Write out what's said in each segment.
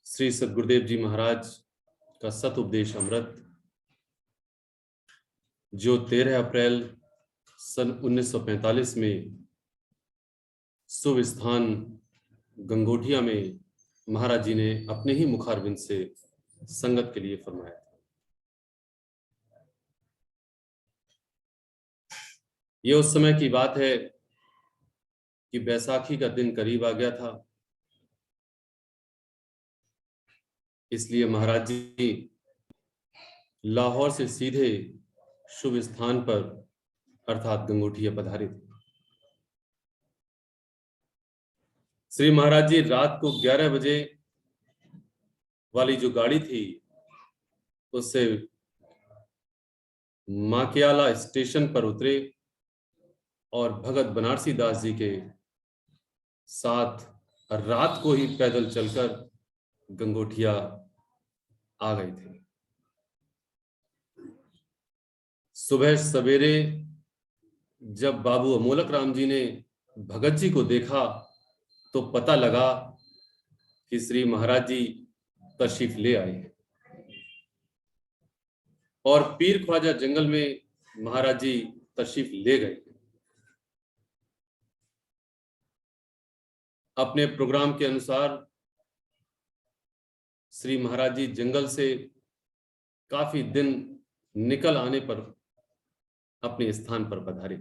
श्री सद्गुरुदेव जी महाराज का सत उपदेश अमृत जो 13 अप्रैल सन 1945 में शुभ स्थान गंगोटिया में महाराज जी ने अपने ही मुखारविंद से संगत के लिए फरमाया था। यह उस समय की बात है कि बैसाखी का दिन करीब आ गया था, इसलिए महाराज जी लाहौर से सीधे शुभ स्थान पर अर्थात गंगोटिया पधारे थे। श्री महाराज जी रात को 11 बजे वाली जो गाड़ी थी उससे माकियाला स्टेशन पर उतरे और भगत बनारसी दास जी के साथ रात को ही पैदल चलकर गंगोटिया आ गए थे। सुबह सवेरे जब बाबू अमोलक राम जी ने भगत जी को देखा तो पता लगा कि श्री महाराज जी तशरीफ ले आए हैं और पीर ख्वाजा जंगल में महाराज जी तशरीफ ले गए। अपने प्रोग्राम के अनुसार श्री महाराज जी जंगल से काफी दिन निकल आने पर अपने स्थान पर पधारे।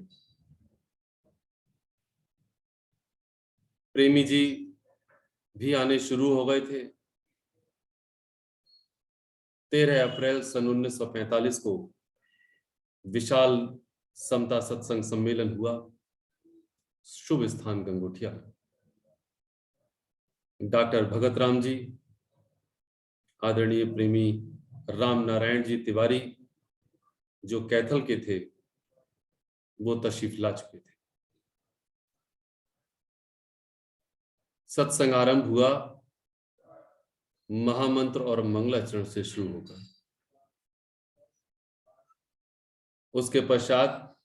प्रेमी जी भी आने शुरू हो गए थे। 13 अप्रैल सन 1945 को विशाल समता सत्संग सम्मेलन हुआ शुभ स्थान गंगोटिया। डॉक्टर भगत राम जी, आदरणीय प्रेमी राम नारायण जी तिवारी जो कैथल के थे वो तशरीफ ला चुके थे। सत्संग आरंभ हुआ महामंत्र और मंगलाचरण से शुरू होकर। उसके पश्चात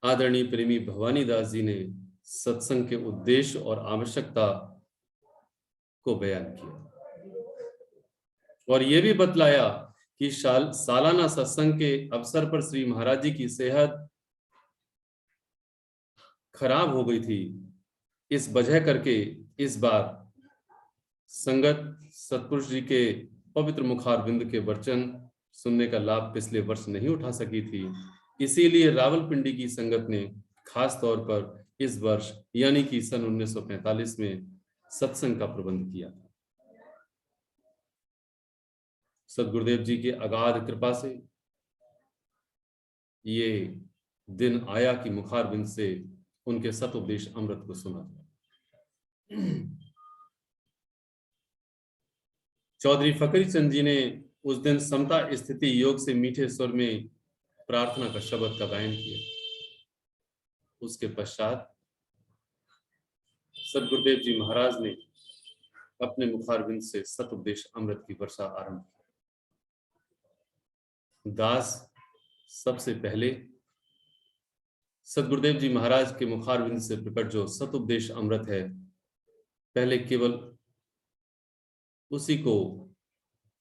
आदरणीय प्रेमी भवानी दास जी ने सत्संग के उद्देश्य और आवश्यकता को बयान किया और यह भी बतलाया कि सालाना सत्संग के अवसर पर श्री महाराज जी की सेहत खराब हो गई थी। इस वजह करके इस बार संगत सतपुरुष जी के पवित्र मुखारविंद के वचन सुनने का लाभ पिछले वर्ष नहीं उठा सकी थी, इसीलिए रावलपिंडी की संगत ने खास तौर पर इस वर्ष यानी कि सन 1945 में सत्संग का प्रबंध किया था। सद्गुरुदेव जी के अगाध कृपा से ये दिन आया कि मुखारविंद से उनके सत उपदेश अमृत को सुना था। चौधरी फकरी चंद जी ने उस दिन समता स्थिति योग से मीठे स्वर में प्रार्थना का शब्द का गायन किया। उसके पश्चात सद्गुरुदेव जी महाराज ने अपने मुखारविंद से सत उपदेश अमृत की वर्षा आरंभ की। दास सबसे पहले सद्गुरुदेव जी महाराज के मुखारविंद से प्रकट जो सत उपदेश अमृत है, पहले केवल उसी को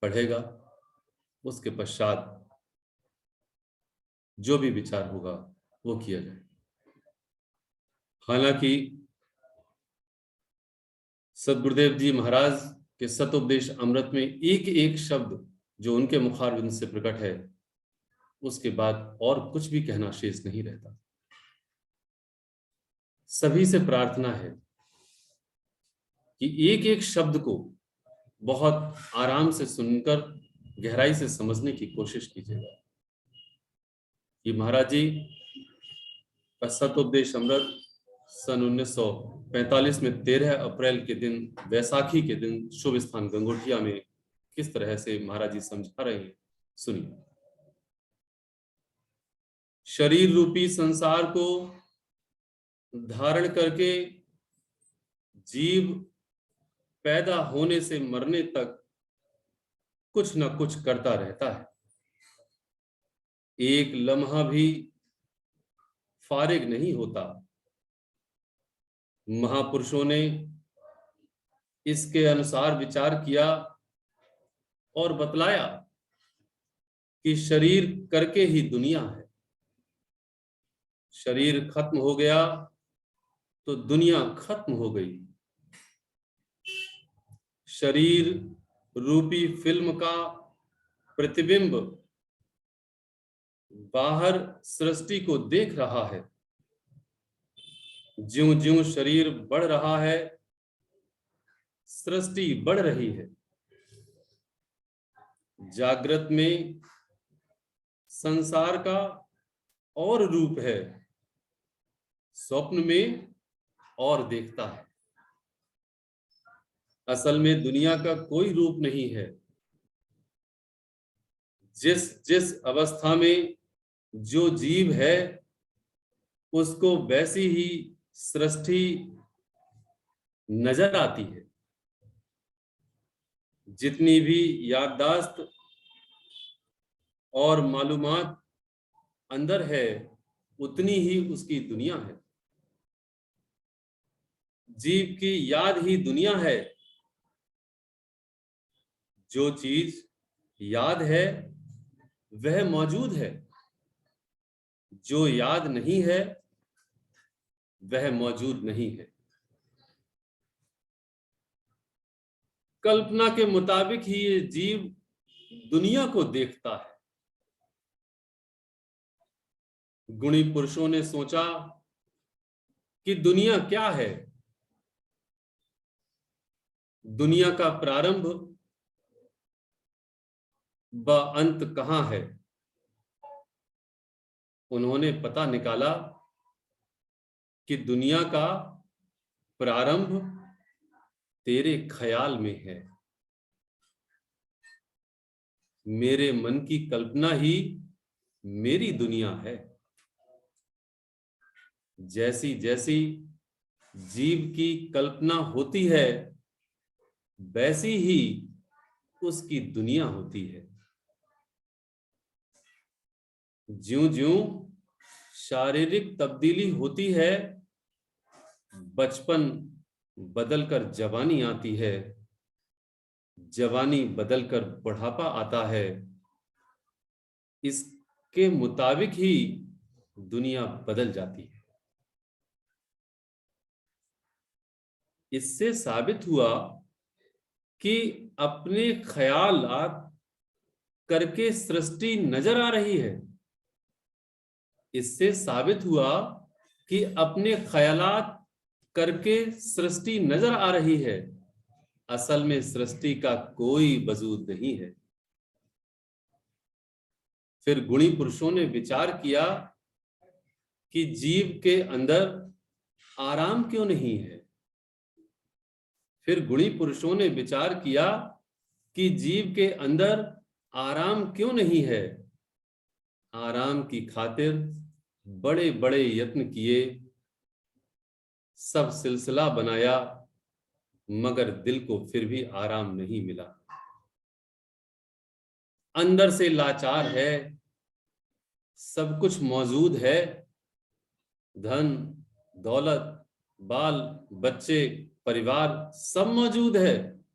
पढ़ेगा, उसके पश्चात जो भी विचार होगा वो किया जाए। हालांकि सद्गुरुदेव जी महाराज के सत उपदेश अमृत में एक एक शब्द जो उनके मुखारविंद से प्रकट है उसके बाद और कुछ भी कहना शेष नहीं रहता। सभी से प्रार्थना है कि एक एक शब्द को बहुत आराम से सुनकर गहराई से समझने की कोशिश कीजिएगा। ये महाराज जी का सत उपदेश अमृत सन 1945 में 13 अप्रैल के दिन वैसाखी के दिन शुभ स्थान गंगोटिया में किस तरह से महाराज जी समझा रहे हैं, सुनिए। शरीर रूपी संसार को धारण करके जीव पैदा होने से मरने तक कुछ न कुछ करता रहता है। एक लम्हा भी फारिग नहीं होता। महापुरुषों ने इसके अनुसार विचार किया और बतलाया कि शरीर करके ही दुनिया है। शरीर खत्म हो गया तो दुनिया खत्म हो गई। शरीर रूपी फिल्म का प्रतिबिंब बाहर सृष्टि को देख रहा है। ज्यों-ज्यों शरीर बढ़ रहा है, सृष्टि बढ़ रही है। जागृत में संसार का और रूप है, स्वप्न में और देखता है। असल में दुनिया का कोई रूप नहीं है। जिस जिस अवस्था में जो जीव है, उसको वैसी ही सृष्टि नजर आती है। जितनी भी याददाश्त और मालूमात अंदर है, उतनी ही उसकी दुनिया है। जीव की याद ही दुनिया है। जो चीज याद है वह मौजूद है, जो याद नहीं है वह मौजूद नहीं है। कल्पना के मुताबिक ही ये जीव दुनिया को देखता है। गुणी पुरुषों ने सोचा कि दुनिया क्या है, दुनिया का प्रारंभ व अंत कहां है। उन्होंने पता निकाला कि दुनिया का प्रारंभ तेरे ख्याल में है। मेरे मन की कल्पना ही मेरी दुनिया है। जैसी जैसी जीव की कल्पना होती है, वैसी ही उसकी दुनिया होती है। ज्यों-ज्यों शारीरिक तब्दीली होती है, बचपन बदलकर जवानी आती है, जवानी बदलकर बुढ़ापा आता है। इसके मुताबिक ही दुनिया बदल जाती है। इससे साबित हुआ कि अपने ख्यालात करके सृष्टि नजर आ रही है। इससे साबित हुआ कि अपने ख्यालात करके सृष्टि नजर आ रही है। असल में सृष्टि का कोई वजूद नहीं है। फिर गुणी पुरुषों ने विचार किया कि जीव के अंदर आराम क्यों नहीं है। फिर गुणी पुरुषों ने विचार किया कि जीव के अंदर आराम क्यों नहीं है। आराम की खातिर बड़े बड़े यत्न किए, सब सिलसिला बनाया, मगर दिल को फिर भी आराम नहीं मिला। अंदर से लाचार है। सब कुछ मौजूद है, धन दौलत, बाल बच्चे, परिवार सब मौजूद है,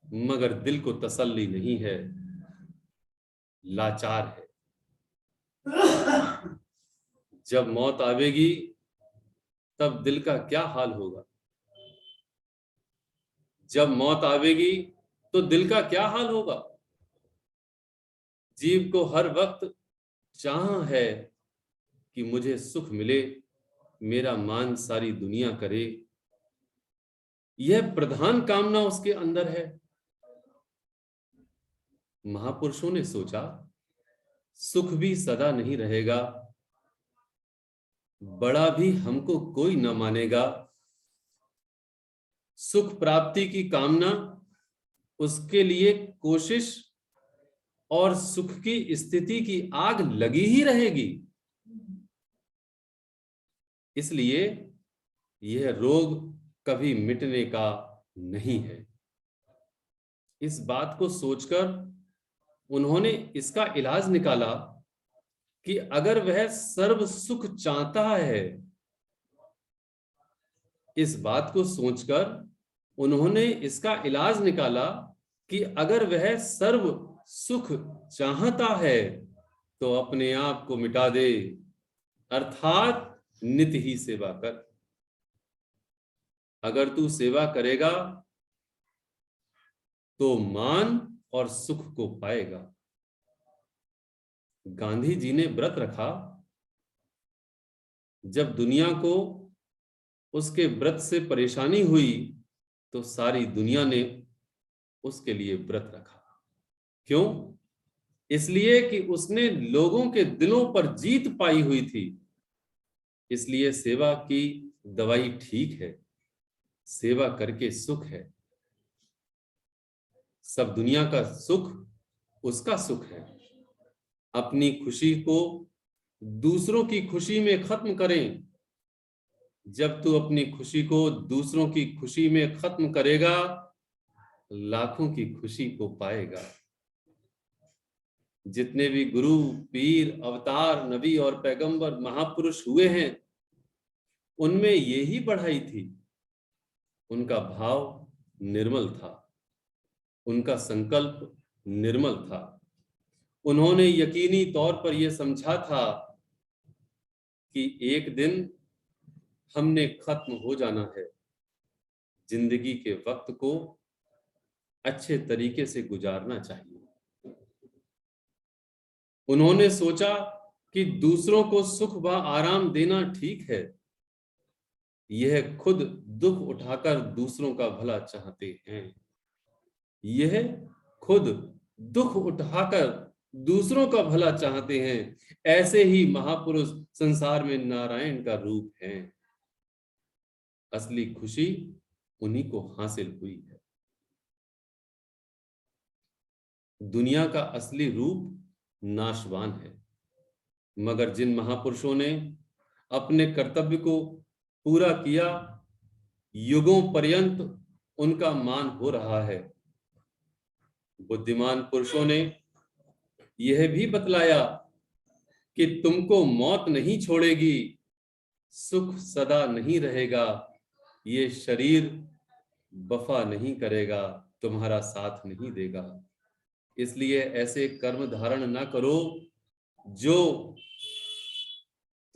मगर दिल को तसल्ली नहीं है, लाचार है। जब मौत आवेगी तब दिल का क्या हाल होगा। जब मौत आवेगी तो दिल का क्या हाल होगा। जीव को हर वक्त चाह है कि मुझे सुख मिले, मेरा मान सारी दुनिया करे। यह प्रधान कामना उसके अंदर है। महापुरुषों ने सोचा, सुख भी सदा नहीं रहेगा, बड़ा भी हमको कोई न मानेगा। सुख प्राप्ति की कामना, उसके लिए कोशिश और सुख की स्थिति की आग लगी ही रहेगी। इसलिए यह रोग कभी मिटने का नहीं है। इस बात को सोचकर उन्होंने इसका इलाज निकाला कि अगर वह सर्व सुख चाहता है, इस बात को सोचकर उन्होंने इसका इलाज निकाला कि अगर वह सर्व सुख चाहता है तो अपने आप को मिटा दे, अर्थात नित ही सेवा कर। अगर तू सेवा करेगा तो मान और सुख को पाएगा। गांधी जी ने व्रत रखा, जब दुनिया को उसके व्रत से परेशानी हुई तो सारी दुनिया ने उसके लिए व्रत रखा। क्यों? इसलिए कि उसने लोगों के दिलों पर जीत पाई हुई थी। इसलिए सेवा की दवाई ठीक है, सेवा करके सुख है। सब दुनिया का सुख उसका सुख है। अपनी खुशी को दूसरों की खुशी में खत्म करें। जब तू अपनी खुशी को दूसरों की खुशी में खत्म करेगा, लाखों की खुशी को पाएगा। जितने भी गुरु, पीर, अवतार, नबी और पैगंबर, महापुरुष हुए हैं, उनमें यही बढ़ाई थी। उनका भाव निर्मल था, उनका संकल्प निर्मल था। उन्होंने यकीनी तौर पर यह समझा था कि एक दिन हमने खत्म हो जाना है। जिंदगी के वक्त को अच्छे तरीके से गुजारना चाहिए। उन्होंने सोचा कि दूसरों को सुख व आराम देना ठीक है, यह खुद दुख उठाकर दूसरों का भला चाहते हैं। यह खुद दुख उठाकर दूसरों का भला चाहते हैं। ऐसे ही महापुरुष संसार में नारायण का रूप है। असली खुशी उन्हीं को हासिल हुई है। दुनिया का असली रूप नाशवान है, मगर जिन महापुरुषों ने अपने कर्तव्य को पूरा किया, युगों पर्यंत उनका मान हो रहा है। बुद्धिमान पुरुषों ने यह भी बतलाया कि तुमको मौत नहीं छोड़ेगी, सुख सदा नहीं रहेगा, ये शरीर वफा नहीं करेगा, तुम्हारा साथ नहीं देगा। इसलिए ऐसे कर्म धारण ना करो जो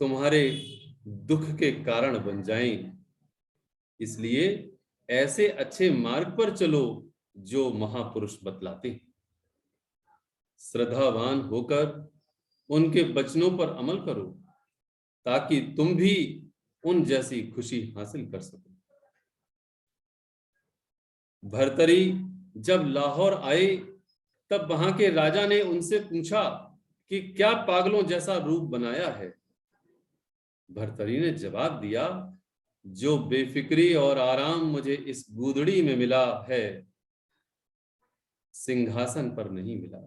तुम्हारे दुख के कारण बन जाएं। इसलिए ऐसे अच्छे मार्ग पर चलो जो महापुरुष बतलाते हैं। श्रद्धावान होकर उनके वचनों पर अमल करो ताकि तुम भी उन जैसी खुशी हासिल कर सको। भर्तरी जब लाहौर आए तब वहां के राजा ने उनसे पूछा कि क्या पागलों जैसा रूप बनाया है। भर्तरी ने जवाब दिया, जो बेफिक्री और आराम मुझे इस गूदड़ी में मिला है, सिंहासन पर नहीं मिला।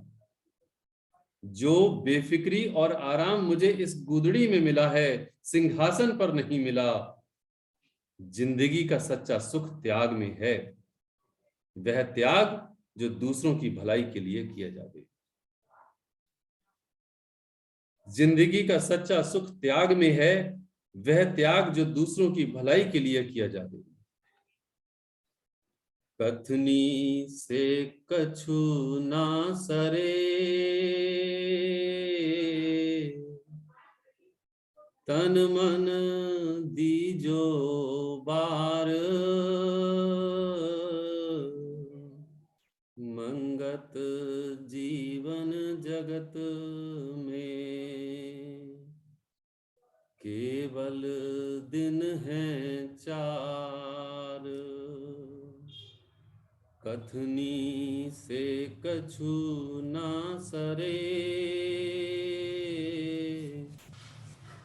जो बेफिक्री और आराम मुझे इस गूदड़ी में मिला है, सिंहासन पर नहीं मिला। जिंदगी का सच्चा सुख त्याग में है, वह त्याग जो दूसरों की भलाई के लिए किया जाए। जिंदगी का सच्चा सुख त्याग में है, वह त्याग जो दूसरों की भलाई के लिए किया जाए। कथनी से कछु ना सरे, तन मन दीजो बार, मंगत जीवन जगत में, केवल दिन है चार। कथनी से कछु ना सरे,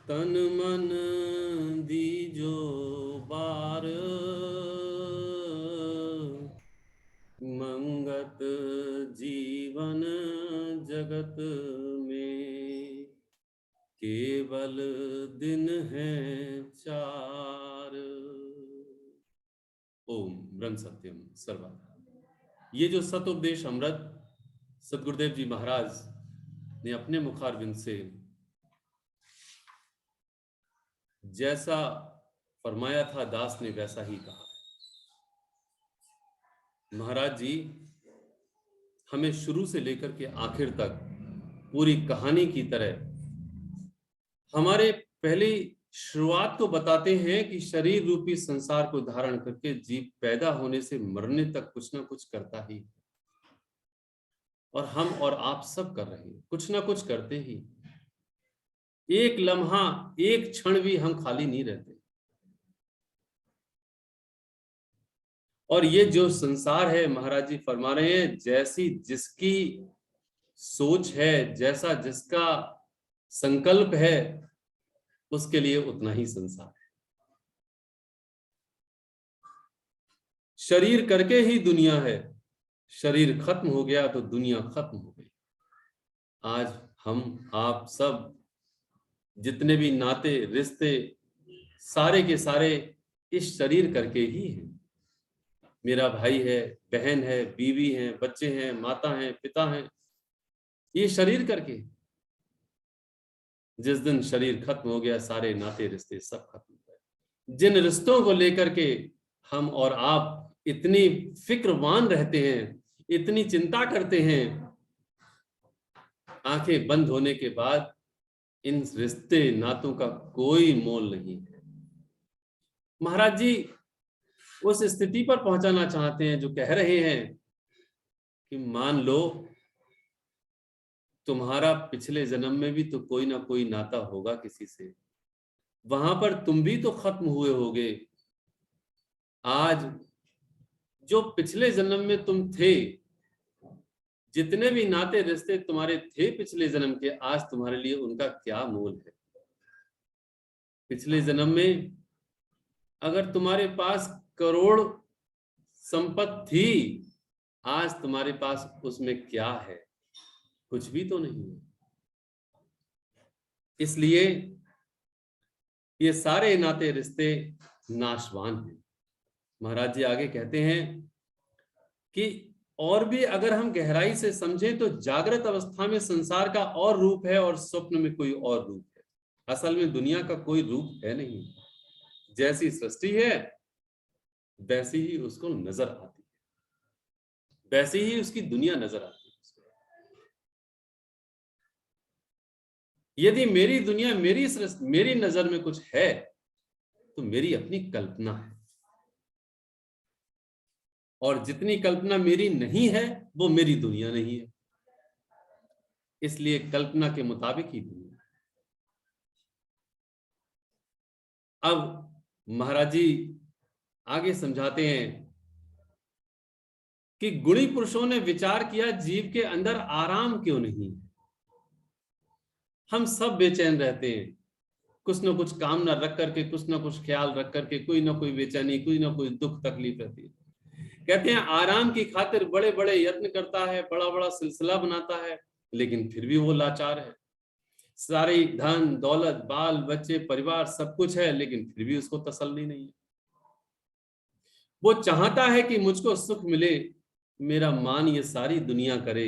तन मन दीजो बार, मंगत जीवन जगत में, केवल दिन है चार। ओम ब्रह्म सत्यम सर्वदा। ये जो सतोपदेश अमृत सतगुरुदेव जी महाराज ने अपने मुखारविंद से जैसा फरमाया था, दास ने वैसा ही कहा। महाराज जी हमें शुरू से लेकर के आखिर तक पूरी कहानी की तरह हमारे पहली शुरुआत को बताते हैं कि शरीर रूपी संसार को धारण करके जीव पैदा होने से मरने तक कुछ ना कुछ करता ही, और हम और आप सब कर रहे हैं, कुछ ना कुछ करते ही। एक लम्हा, एक क्षण भी हम खाली नहीं रहते। और ये जो संसार है, महाराज जी फरमा रहे हैं, जैसी जिसकी सोच है, जैसा जिसका संकल्प है, उसके लिए उतना ही संसार है। शरीर करके ही दुनिया है, शरीर खत्म हो गया तो दुनिया खत्म हो गई। आज हम आप सब जितने भी नाते रिश्ते सारे के सारे इस शरीर करके ही हैं। मेरा भाई है, बहन है, बीवी है, बच्चे हैं, माता हैं, पिता हैं, ये शरीर करके। जिस दिन शरीर खत्म हो गया, सारे नाते रिश्ते सब खत्म हो गए। जिन रिश्तों को लेकर के हम और आप इतनी फिक्रवान रहते हैं, इतनी चिंता करते हैं, आंखें बंद होने के बाद इन रिश्ते नातों का कोई मोल नहीं है। महाराज जी उस स्थिति पर पहुंचाना चाहते हैं जो कह रहे हैं कि मान लो तुम्हारा पिछले जन्म में भी तो कोई ना कोई नाता होगा किसी से, वहां पर तुम भी तो खत्म हुए होगे। आज जो पिछले जन्म में तुम थे, जितने भी नाते रिश्ते तुम्हारे थे पिछले जन्म के, आज तुम्हारे लिए उनका क्या मोल है। पिछले जन्म में अगर तुम्हारे पास करोड़ संपत्ति थी, आज तुम्हारे पास उसमें क्या है? कुछ भी तो नहीं है। इसलिए ये सारे नाते रिश्ते नाशवान हैं। महाराज जी आगे कहते हैं कि और भी अगर हम गहराई से समझें तो जागृत अवस्था में संसार का और रूप है और स्वप्न में कोई और रूप है। असल में दुनिया का कोई रूप है नहीं। जैसी सृष्टि है वैसी ही उसको नजर आती है, वैसी ही उसकी दुनिया नजर आती है। यदि मेरी दुनिया, मेरी नजर में कुछ है तो मेरी अपनी कल्पना है, और जितनी कल्पना मेरी नहीं है वो मेरी दुनिया नहीं है। इसलिए कल्पना के मुताबिक ही दुनिया। अब महाराज जी आगे समझाते हैं कि गुणी पुरुषों ने विचार किया जीव के अंदर आराम क्यों नहीं। हम सब बेचैन रहते हैं, कुछ ना कुछ कामना रख करके, कुछ ना कुछ ख्याल रख करके, कोई ना कोई बेचैनी, कोई ना कोई दुख तकलीफ रहती है। कहते हैं आराम की खातिर बड़े बड़े यत्न करता है, बड़ा बड़ा सिलसिला बनाता है, लेकिन फिर भी वो लाचार है। सारी धन दौलत, बाल बच्चे, परिवार सब कुछ है, लेकिन फिर भी उसको तसल्ली नहीं है। वो चाहता है कि मुझको सुख मिले, मेरा मान ये सारी दुनिया करे।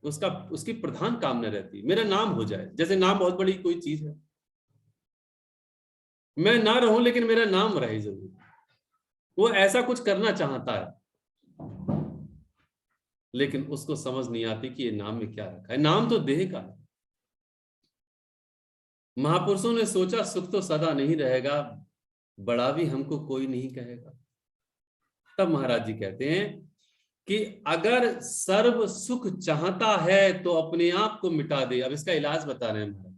उसकी प्रधान कामना रहती है मेरा नाम हो जाए। जैसे नाम बहुत बड़ी कोई चीज है, मैं ना रहूं लेकिन मेरा नाम रहे जरूर। वो ऐसा कुछ करना चाहता है, लेकिन उसको समझ नहीं आती कि ये नाम में क्या रखा है। नाम तो देह का है। महापुरुषों ने सोचा सुख तो सदा नहीं रहेगा, बड़ा भी हमको कोई नहीं कहेगा। तब महाराज जी कहते हैं कि अगर सर्व सुख चाहता है तो अपने आप को मिटा दे। अब इसका इलाज बता रहे हैं महाराज।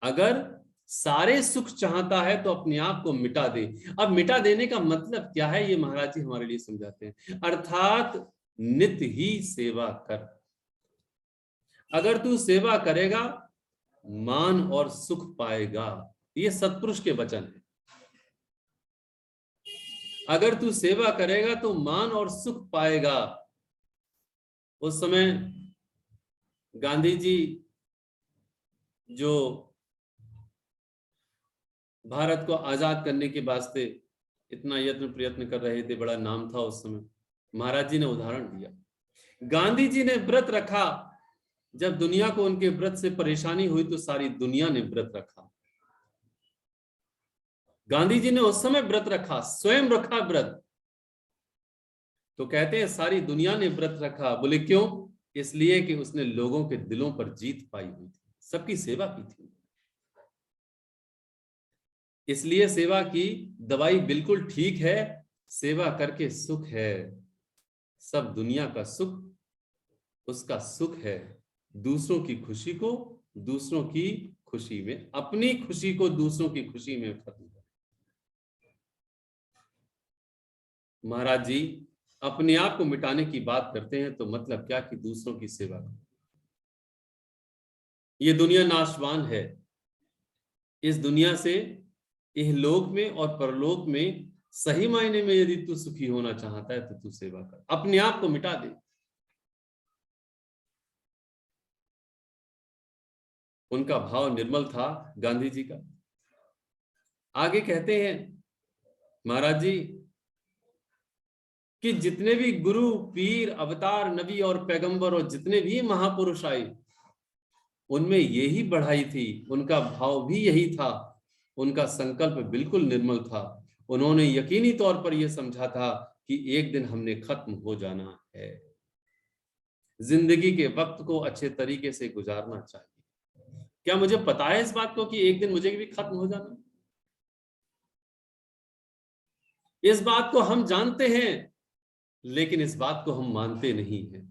अगर सारे सुख चाहता है तो अपने आप को मिटा दे। अब मिटा देने का मतलब क्या है, ये महाराज जी हमारे लिए समझाते हैं। अर्थात नित्य ही सेवा कर। अगर तू सेवा करेगा मान और सुख पाएगा। ये सत्पुरुष के वचन है। अगर तू सेवा करेगा तो मान और सुख पाएगा। उस समय गांधी जी जो भारत को आजाद करने के वास्ते इतना यत्न प्रयत्न कर रहे थे, बड़ा नाम था उस समय, महाराज जी ने उदाहरण दिया। गांधी जी ने व्रत रखा, जब दुनिया को उनके व्रत से परेशानी हुई तो सारी दुनिया ने व्रत रखा। गांधी जी ने उस समय व्रत रखा, स्वयं रखा व्रत, तो कहते हैं सारी दुनिया ने व्रत रखा। बोले क्यों? इसलिए कि उसने लोगों के दिलों पर जीत पाई हुई थी, सबकी सेवा की थी, इसलिए सेवा की। दवाई बिल्कुल ठीक है, सेवा करके सुख है। सब दुनिया का सुख उसका सुख है। दूसरों की खुशी को दूसरों की खुशी में, अपनी खुशी को दूसरों की खुशी में खत्म कर। महाराज जी अपने आप को मिटाने की बात करते हैं तो मतलब क्या कि दूसरों की सेवा करो। ये दुनिया नाशवान है। इस दुनिया से इहलोक में और परलोक में सही मायने में यदि तू सुखी होना चाहता है तो तू सेवा कर, अपने आप को मिटा दे। उनका भाव निर्मल था गांधी जी का। आगे कहते हैं महाराज जी कि जितने भी गुरु पीर अवतार नबी और पैगंबर और जितने भी महापुरुष आए उनमें यही बढ़ाई थी, उनका भाव भी यही था, उनका संकल्प बिल्कुल निर्मल था। उन्होंने यकीनी तौर पर यह समझा था कि एक दिन हमने खत्म हो जाना है। जिंदगी के वक्त को अच्छे तरीके से गुजारना चाहिए। क्या मुझे पता है इस बात को कि एक दिन मुझे भी खत्म हो जाना? इस बात को हम जानते हैं, लेकिन इस बात को हम मानते नहीं हैं।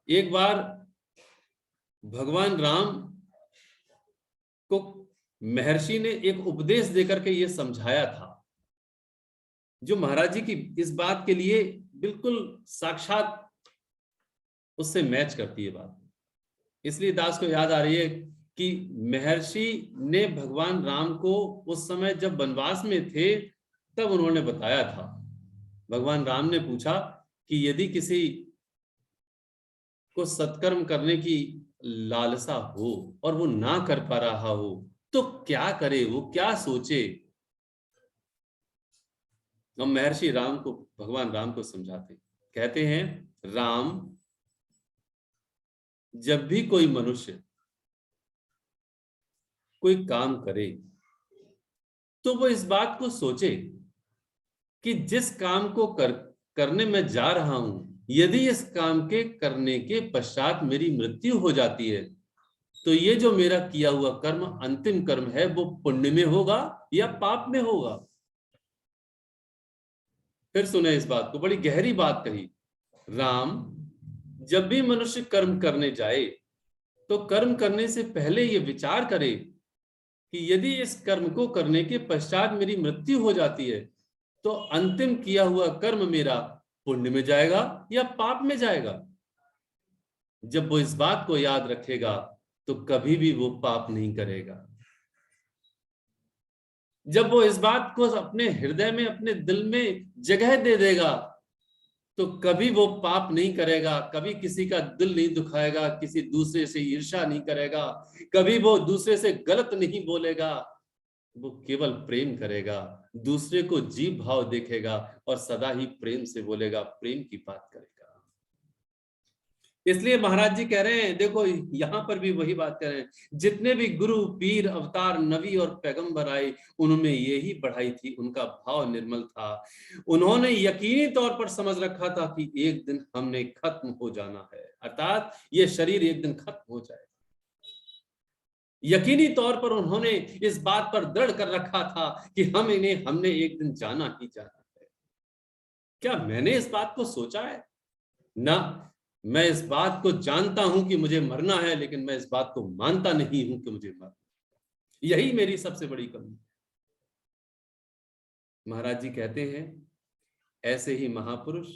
एक बार भगवान राम को महर्षि ने एक उपदेश देकर के यह समझाया था जो महाराज जी की इस बात के लिए बिल्कुल साक्षात उससे मैच करती है बात। इसलिए दास को याद आ रही है कि महर्षि ने भगवान राम को उस समय जब वनवास में थे तब उन्होंने बताया था। भगवान राम ने पूछा कि यदि किसी को सत्कर्म करने की लालसा हो और वो ना कर पा रहा हो तो क्या करे, वो क्या सोचे। हम महर्षि राम को, भगवान राम को समझाते, कहते हैं राम, जब भी कोई मनुष्य कोई काम करे तो वो इस बात को सोचे कि जिस काम को करने में जा रहा हूं, यदि इस काम के करने के पश्चात मेरी मृत्यु हो जाती है तो ये जो मेरा किया हुआ कर्म अंतिम कर्म है वो पुण्य में होगा या पाप में होगा। फिर सुने इस बात को, बड़ी गहरी बात कही। राम, जब भी मनुष्य कर्म करने जाए तो कर्म करने से पहले ये विचार करे कि यदि इस कर्म को करने के पश्चात मेरी मृत्यु हो जाती है तो अंतिम किया हुआ कर्म मेरा पुण्य में जाएगा या पाप में जाएगा। जब वो इस बात को याद रखेगा तो कभी भी वो पाप नहीं करेगा। जब वो इस बात को अपने हृदय में, अपने दिल में जगह दे देगा तो कभी वो पाप नहीं करेगा, कभी किसी का दिल नहीं दुखाएगा, किसी दूसरे से ईर्ष्या नहीं करेगा, कभी वो दूसरे से गलत नहीं बोलेगा। वो केवल प्रेम करेगा, दूसरे को जीव भाव देखेगा और सदा ही प्रेम से बोलेगा, प्रेम की बात करेगा। इसलिए महाराज जी कह रहे हैं, देखो यहां पर भी वही बात कह रहे हैं, जितने भी गुरु पीर अवतार नबी और पैगंबर आए उनमें यही बढ़ाई थी, उनका भाव निर्मल था। उन्होंने यकीनी तौर पर समझ रखा था कि एक दिन हमने खत्म हो जाना है, अर्थात ये शरीर एक दिन खत्म हो जाए। यकीनी तौर पर उन्होंने इस बात पर दृढ़ कर रखा था कि हमने एक दिन जाना ही जाना है। क्या मैंने इस बात को सोचा है? ना, मैं इस बात को जानता हूं कि मुझे मरना है, लेकिन मैं इस बात को मानता नहीं हूं कि मुझे मरना। यही मेरी सबसे बड़ी कमी। महाराज जी कहते हैं ऐसे ही महापुरुष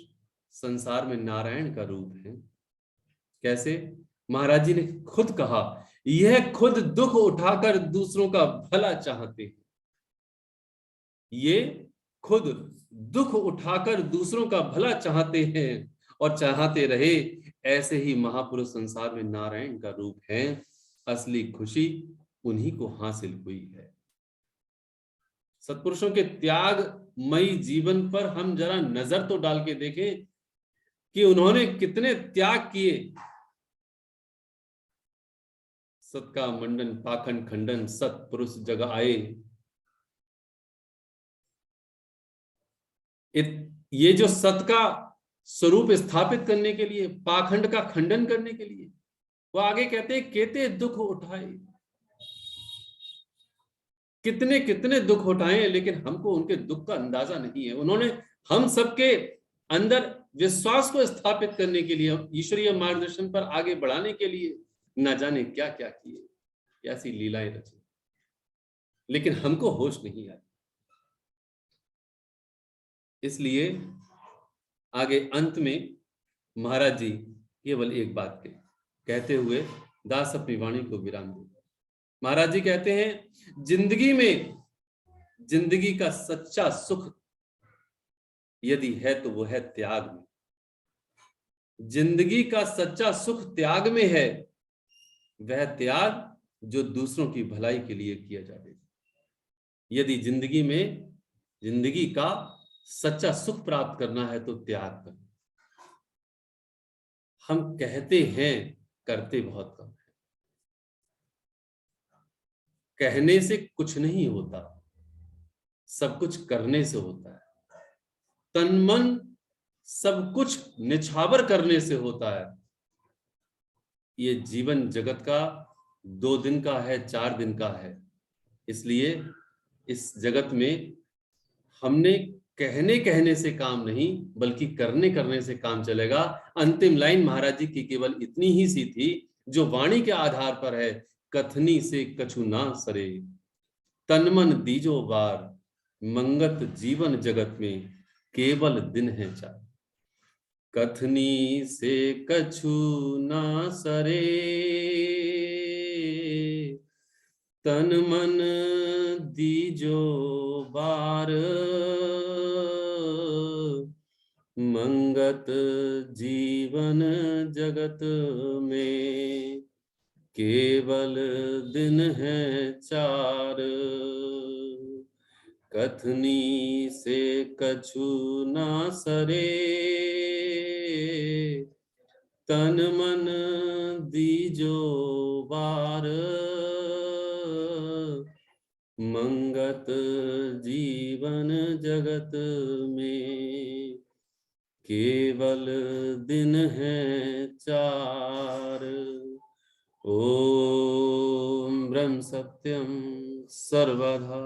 संसार में नारायण का रूप है। कैसे? महाराज जी ने खुद कहा, यह खुद दुख उठाकर दूसरों का भला चाहते हैं। ये खुद दुख उठाकर दूसरों का भला चाहते हैं और चाहते रहे। ऐसे ही महापुरुष संसार में नारायण का रूप है। असली खुशी उन्हीं को हासिल हुई है। सत्पुरुषों के त्यागमयी जीवन पर हम जरा नजर तो डाल के देखें कि उन्होंने कितने त्याग किए। सत का मंडन पाखंड खंडन, सत्पुरुष जग आए। ये जो सत का स्वरूप स्थापित करने के लिए, पाखंड का खंडन करने के लिए, वो आगे कहते हैं केते दुख उठाए, कितने कितने दुख उठाए, लेकिन हमको उनके दुख का अंदाजा नहीं है। उन्होंने हम सबके अंदर विश्वास को स्थापित करने के लिए, ईश्वरीय मार्गदर्शन पर आगे बढ़ाने के लिए न जाने क्या क्या किए, ऐसी लीलाएं रची, लेकिन हमको होश नहीं आई। इसलिए आगे अंत में महाराज जी केवल एक बात कहते हुए दास अपनी वाणी को विराम दे। महाराज जी कहते हैं, जिंदगी में जिंदगी का सच्चा सुख यदि है तो वो है त्याग में। जिंदगी का सच्चा सुख त्याग में है, वह त्याग जो दूसरों की भलाई के लिए किया जाए। यदि जिंदगी में जिंदगी का सच्चा सुख प्राप्त करना है तो त्याग करें। हम कहते हैं, करते बहुत कम है। कहने से कुछ नहीं होता, सब कुछ करने से होता है। तन मन सब कुछ निछावर करने से होता है। ये जीवन जगत का 2 दिन का है, 4 दिन का है। इसलिए इस जगत में हमने कहने से काम नहीं, बल्कि करने से काम चलेगा। अंतिम लाइन महाराज जी की केवल इतनी ही सी थी, जो वाणी के आधार पर है, कथनी से कछु ना सरे, तन मन दीजो बार, मंगत जीवन जगत में केवल दिन है चार। कथनी से कछु ना सरे, तन मन दीजो बार, मंगत जीवन जगत में केवल दिन है चार। कथनी से कछु ना सरे, तन मन दीजो बार, मंगत जीवन जगत में केवल दिन है चार। ओम ब्रह्म सत्यम सर्वधा